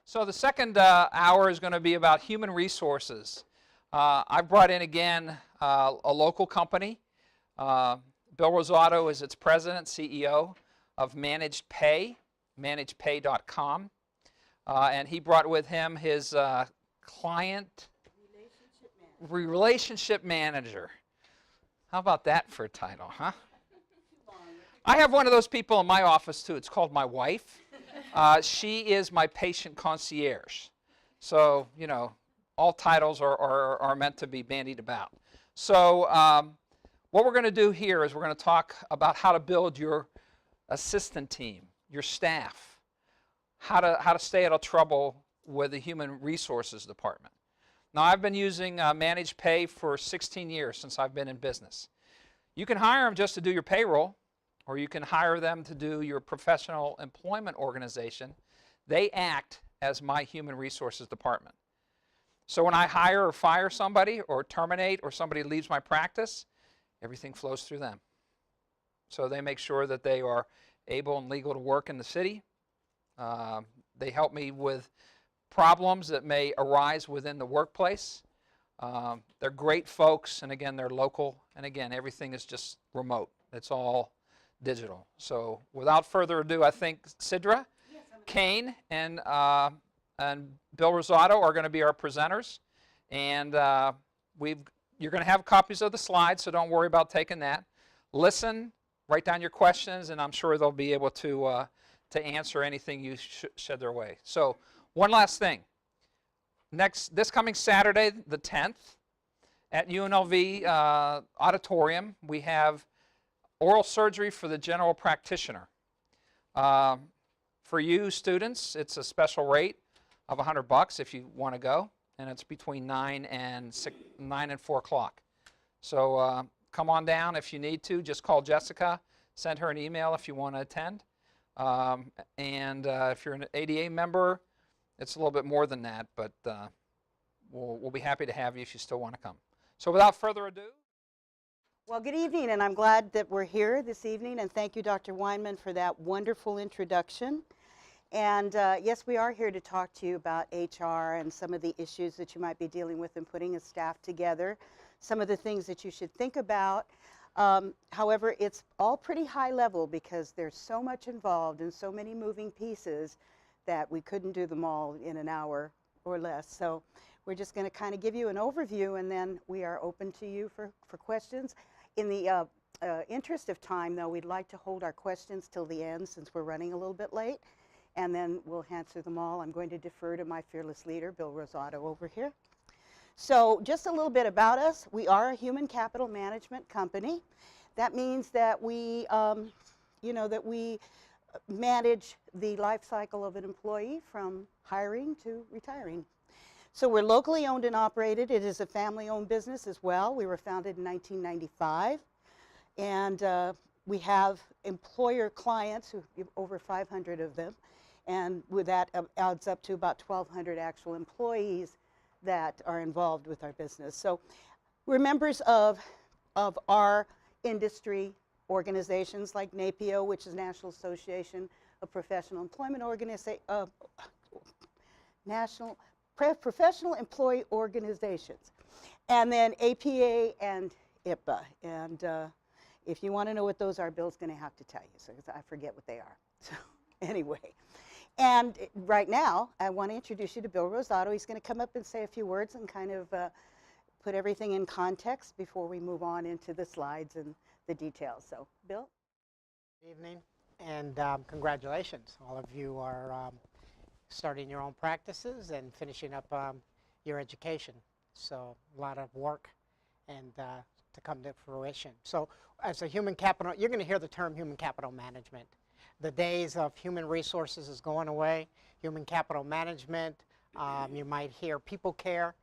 So the second hour is going to be about human resources. I brought in again a local company. Bill Rosado is its president, CEO of Managed Pay, managedpay.com. And he brought with him his client relationship manager. How about that for a title, huh? I have one of those people in my office too. It's called my wife. She is my patient concierge. So, you know, all titles are meant to be bandied about. So what we're going to do here is we're going to talk about how to build your assistant team, your staff, how to stay out of trouble with the human resources department. Now, I've been using Managed Pay for 16 years since I've been in business. You can hire them just to do your payroll, or you can hire them to do your professional employment organization. They act as my human resources department. So when I hire or fire somebody or terminate or somebody leaves my practice, everything flows through them. So they make sure that they are able and legal to work in the city. They help me with problems that may arise within the workplace. They're great folks, and again, they're local, and again, everything is just remote. It's all digital. So without further ado, I think Sidra, Kane, and Bill Rosado are going to be our presenters. And you're going to have copies of the slides, so don't worry about taking that. Listen, write down your questions, and I'm sure they'll be able to answer anything you shed their way. So one last thing. This coming Saturday, the 10th, at UNLV Auditorium, we have oral surgery for the general practitioner. For you students, it's a special rate of $100 if you want to go, and it's between 9 and 4 o'clock. So come on down if you need to. Just call Jessica, send her an email if you want to attend. And if you're an ADA member, it's a little bit more than that, but we'll be happy to have you if you still want to come. So without further ado. Well, good evening, and I'm glad that we're here this evening, and thank you, Dr. Weinman, for that wonderful introduction. And yes, we are here to talk to you about HR and some of the issues that you might be dealing with in putting a staff together, some of the things that you should think about. However, it's all pretty high level because there's so much involved and so many moving pieces that we couldn't do them all in an hour or less. So we're just going to kind of give you an overview, and then we are open to you for questions. In the interest of time, though, we'd like to hold our questions till the end since we're running a little bit late, and then we'll answer them all. I'm going to defer to my fearless leader, Bill Rosado, over here. So just a little bit about us. We are a human capital management company. That means that we, manage the life cycle of an employee from hiring to retiring. So we're locally owned and operated. It is a family-owned business as well. We were founded in 1995. And we have employer clients, over 500 of them. And with that adds up to about 1,200 actual employees that are involved with our business. So we're members of our industry organizations like NAPIO, which is National Association of Professional Employment Professional Employee Organizations, and then APA and IPA. And if you want to know what those are, Bill's going to have to tell you, so I forget what they are. So anyway, and right now I want to introduce you to Bill Rosado. He's going to come up and say a few words and kind of put everything in context before we move on into the slides and the details. So, Bill? Good evening, and congratulations. All of you are starting your own practices and finishing up your education. So, a lot of work and to come to fruition. So, as a human capital, you're going to hear the term human capital management. The days of human resources is going away. Human capital management, you might hear people care.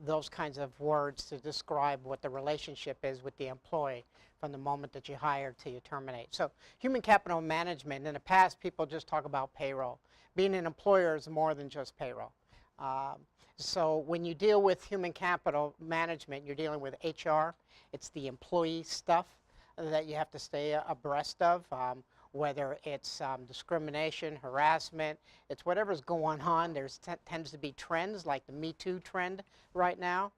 Those kinds of words to describe what the relationship is with the employee from the moment that you hire till you terminate. So human capital management, in the past people just talk about payroll. Being an employer is more than just payroll. So when you deal with human capital management, you're dealing with HR. It's the employee stuff that you have to stay abreast of. whether it's discrimination, harassment, it's whatever's going on. There's tends to be trends like the Me Too trend right now.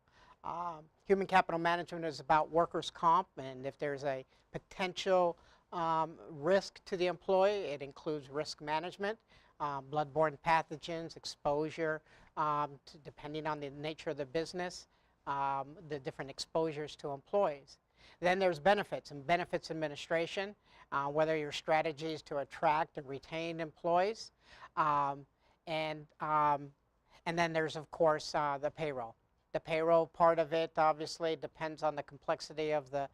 Human capital management is about workers' comp, and if there's a potential risk to the employee, it includes risk management, bloodborne pathogens, exposure, depending on the nature of the business, the different exposures to employees. Then there's benefits and benefits administration, whether your strategy is to attract and retain employees. And then there's, of course, the payroll. The payroll part of it obviously depends on the complexity of the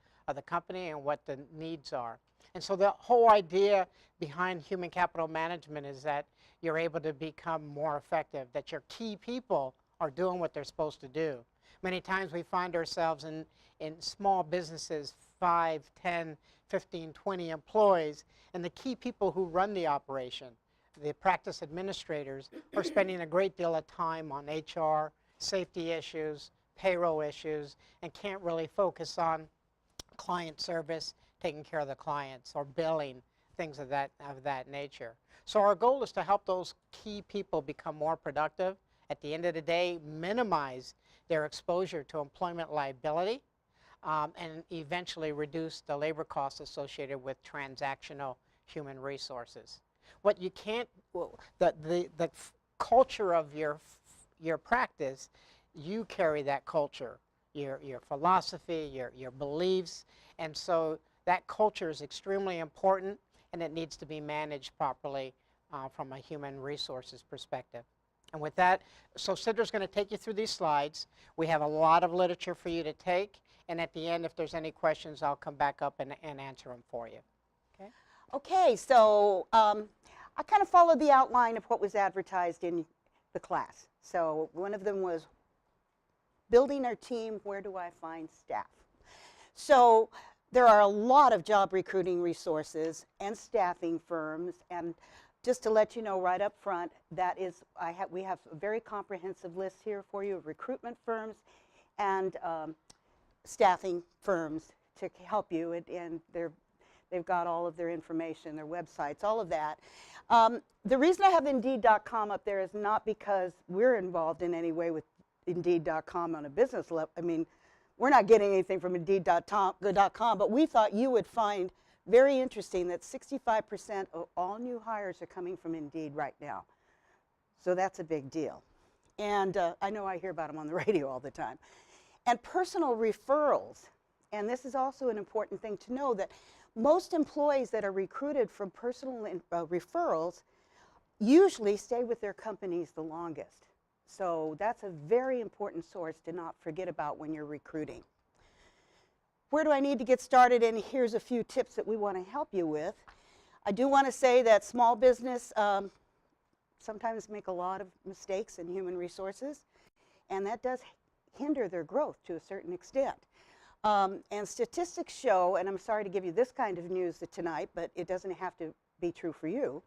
company and what the needs are. And so the whole idea behind human capital management is that you're able to become more effective, that your key people are doing what they're supposed to do. Many times we find ourselves in small businesses, 5, 10, 15, 20 employees, and the key people who run the operation, the practice administrators, are spending a great deal of time on HR, safety issues, payroll issues, and can't really focus on client service, taking care of the clients, or billing, things of that nature. So our goal is to help those key people become more productive. At the end of the day, minimize their exposure to employment liability, and eventually reduce the labor costs associated with transactional human resources. What you can't, the culture of your practice, you carry that culture, your philosophy, your beliefs, and so that culture is extremely important, and it needs to be managed properly from a human resources perspective. And with that, so Cidra's going to take you through these slides. We have a lot of literature for you to take, and at the end, if there's any questions, I'll come back up and answer them for you. Okay? Okay, so I kind of followed the outline of what was advertised in the class. So one of them was building our team, where do I find staff? So there are a lot of job recruiting resources and staffing firms, and just to let you know right up front, that is, we have a very comprehensive list here for you of recruitment firms and staffing firms to help you, and they've got all of their information, their websites, all of that. The reason I have Indeed.com up there is not because we're involved in any way with Indeed.com on a business level. I mean, we're not getting anything from Indeed.com, but we thought you would find very interesting that 65% of all new hires are coming from Indeed right now. So that's a big deal. And I know I hear about them on the radio all the time. And personal referrals, and this is also an important thing to know, that most employees that are recruited from personal referrals usually stay with their companies the longest. So that's a very important source to not forget about when you're recruiting. Where do I need to get started? And here's a few tips that we want to help you with. I do want to say that small business sometimes make a lot of mistakes in human resources, and that does hinder their growth to a certain extent. And statistics show, and I'm sorry to give you this kind of news tonight, but it doesn't have to be true for you,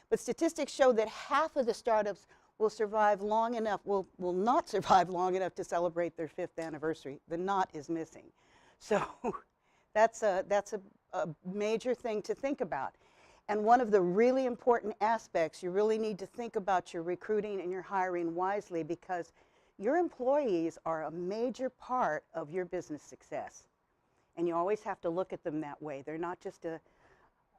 but statistics show that half of the startups will survive long enough, will not survive long enough to celebrate their 5th anniversary. The knot is missing. So that's a major thing to think about. And one of the really important aspects, you really need to think about your recruiting and your hiring wisely, because your employees are a major part of your business success. And you always have to look at them that way. They're not just an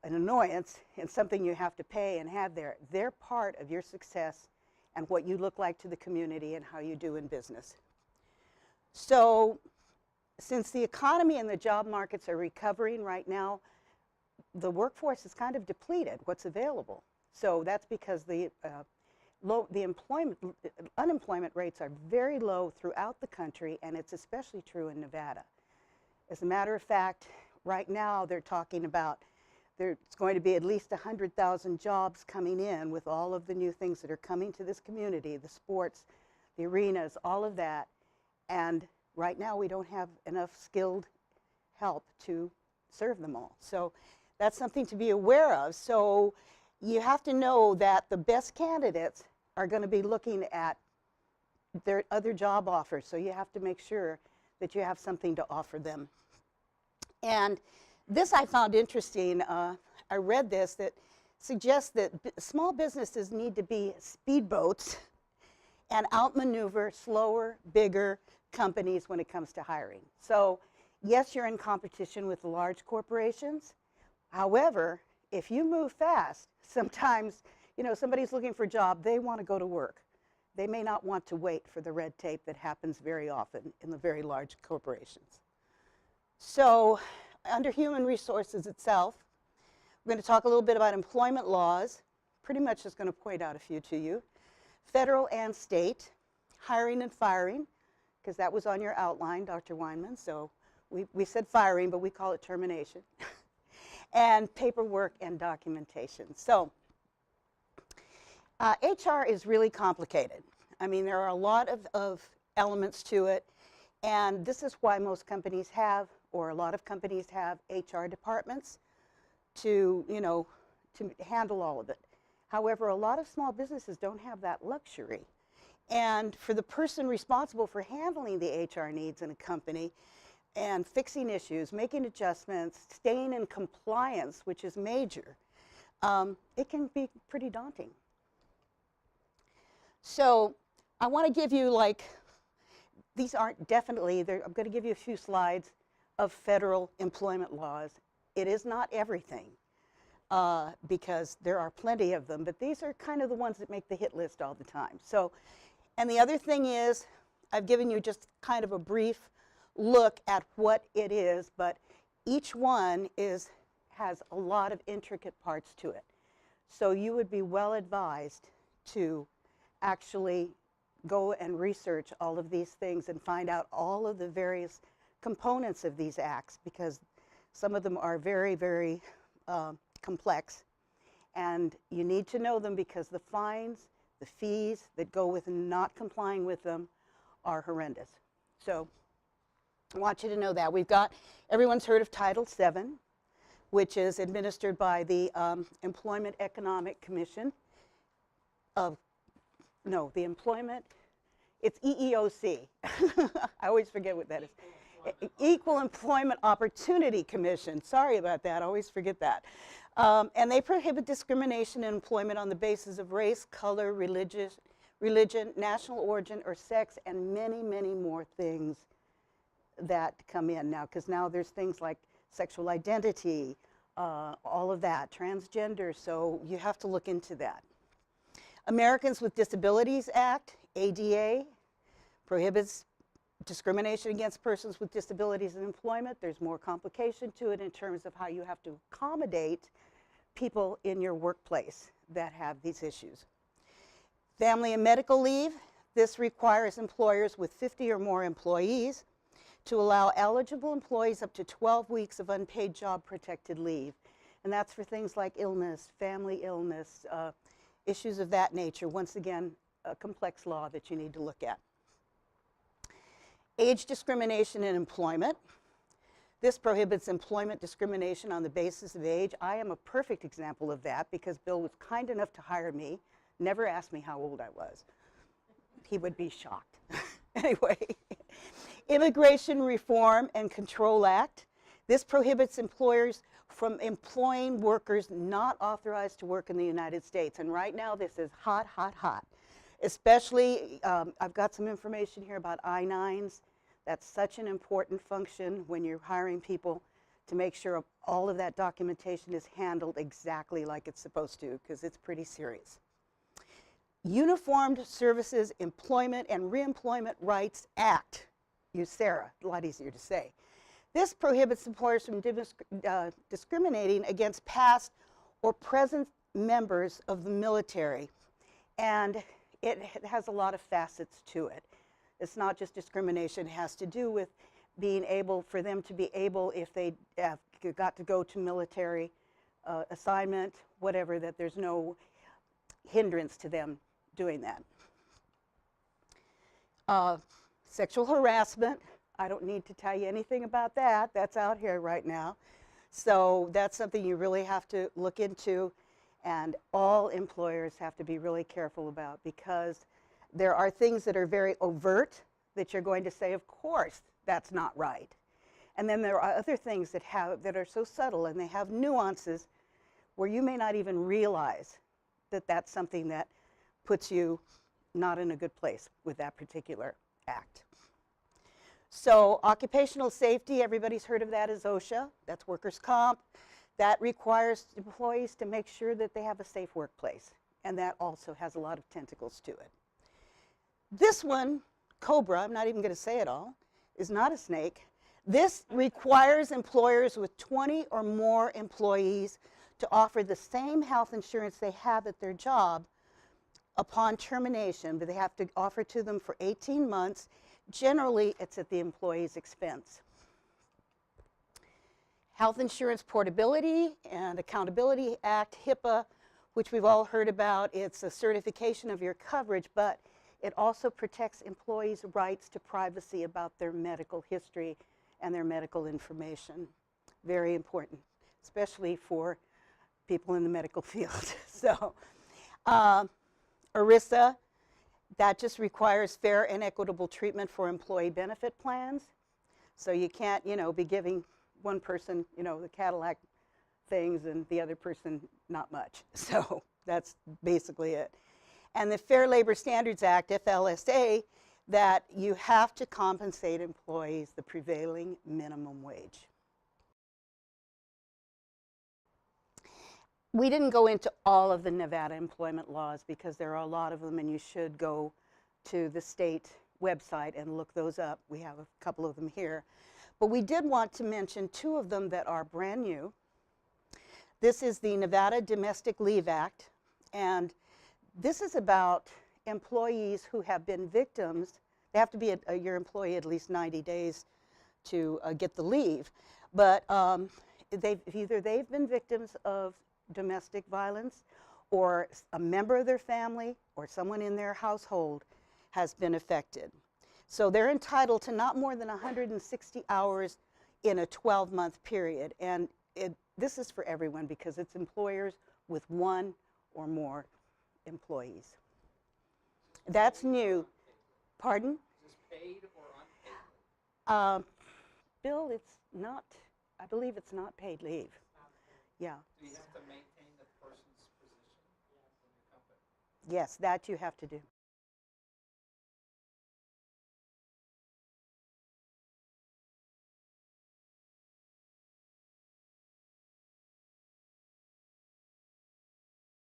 annoyance and something you have to pay and have there. They're part of your success and what you look like to the community and how you do in business. So since the economy and the job markets are recovering right now, the workforce is kind of depleted, what's available. So that's because the unemployment rates are very low throughout the country, and it's especially true in Nevada. As a matter of fact, right now they're talking about there's going to be at least 100,000 jobs coming in with all of the new things that are coming to this community, the sports, the arenas, all of that. And right now we don't have enough skilled help to serve them all. So that's something to be aware of. So you have to know that the best candidates are going to be looking at their other job offers. So you have to make sure that you have something to offer them. And this I found interesting. I read this that suggests that small businesses need to be speedboats and outmaneuver slower, bigger companies when it comes to hiring. So yes, you're in competition with the large corporations. However, if you move fast, sometimes, you know, somebody's looking for a job, they want to go to work. They may not want to wait for the red tape that happens very often in the very large corporations. So under human resources itself, we're going to talk a little bit about employment laws, pretty much just going to point out a few to you. Federal and state, hiring and firing, because that was on your outline, Dr. Weinman, so we said firing, but we call it termination. And paperwork and documentation. So HR is really complicated. I mean, there are a lot of elements to it, and this is why most companies have, or a lot of companies have, HR departments to, you know, to handle all of it. However, a lot of small businesses don't have that luxury. And for the person responsible for handling the HR needs in a company and fixing issues, making adjustments, staying in compliance, which is major, it can be pretty daunting. So I want to give you, like, these aren't definitely, I'm going to give you a few slides of federal employment laws. It is not everything, because there are plenty of them, but these are kind of the ones that make the hit list all the time. So, and the other thing is, I've given you just kind of a brief look at what it is, but each one has a lot of intricate parts to it. So you would be well advised to actually go and research all of these things and find out all of the various components of these acts, because some of them are very, very complex, and you need to know them because the fines, the fees that go with not complying with them are horrendous. So I want you to know that. We've got, everyone's heard of Title VII, which is administered by the Employment Economic Commission of, no, the Employment, it's EEOC. I always forget what that is. Equal Employment Opportunity Commission. Sorry about that, I always forget that. And they prohibit discrimination in employment on the basis of race, color, religion, national origin, or sex, and many, many more things that come in now, because now there's things like sexual identity, all of that, transgender, so you have to look into that. Americans with Disabilities Act, ADA, prohibits discrimination against persons with disabilities in employment. There's more complication to it in terms of how you have to accommodate people in your workplace that have these issues. Family and medical leave, this requires employers with 50 or more employees to allow eligible employees up to 12 weeks of unpaid job protected leave. And that's for things like illness, family illness, issues of that nature. Once again, a complex law that you need to look at. Age discrimination in employment. This prohibits employment discrimination on the basis of age. I am a perfect example of that because Bill was kind enough to hire me, never asked me how old I was. He would be shocked. Anyway, Immigration Reform and Control Act. This prohibits employers from employing workers not authorized to work in the United States. And right now this is hot, hot, hot. Especially, I've got some information here about I-9s. That's such an important function when you're hiring people to make sure all of that documentation is handled exactly like it's supposed to, because it's pretty serious. Uniformed Services Employment and Reemployment Rights Act, USERRA, a lot easier to say. This prohibits employers from discriminating against past or present members of the military. And it has a lot of facets to it. It's not just discrimination. It has to do with being able, for them to be able, if they have got to go to military assignment, whatever, that there's no hindrance to them doing that. Sexual harassment. I don't need to tell you anything about that. That's out here right now. So that's something you really have to look into, and all employers have to be really careful about, because there are things that are very overt that you're going to say, of course, that's not right. And then there are other things that are so subtle and they have nuances where you may not even realize that that's something that puts you not in a good place with that particular act. So occupational safety, everybody's heard of that as OSHA. That's workers' comp. That requires employees to make sure that they have a safe workplace. And that also has a lot of tentacles to it. This one, COBRA, I'm not even going to say it all, is not a snake. This requires employers with 20 or more employees to offer the same health insurance they have at their job upon termination, but they have to offer to them for 18 months. Generally, it's at the employee's expense. Health Insurance Portability and Accountability Act, HIPAA, which we've all heard about. It's a certification of your coverage, but it also protects employees' rights to privacy about their medical history and their medical information. Very important, especially for people in the medical field. So, ERISA, that just requires fair and equitable treatment for employee benefit plans. So you can't, be giving one person, the Cadillac things and the other person not much. So that's basically it. And the Fair Labor Standards Act, FLSA, that you have to compensate employees the prevailing minimum wage. We didn't go into all of the Nevada employment laws because there are a lot of them, and you should go to the state website and look those up. We have a couple of them here. But we did want to mention two of them that are brand new. This is the Nevada Domestic Leave Act, and this is about employees who have been victims. They have to be your employee at least 90 days to get the leave. But either they've been victims of domestic violence, or a member of their family or someone in their household has been affected. So they're entitled to not more than 160 hours in a 12-month period. And this is for everyone because it's employers with one or more employees. That's new. Pardon? Is this paid or unpaid? Bill, it's not, I believe it's not paid leave. Yeah. Do you have to maintain the person's position in your company? Yes, that you have to do.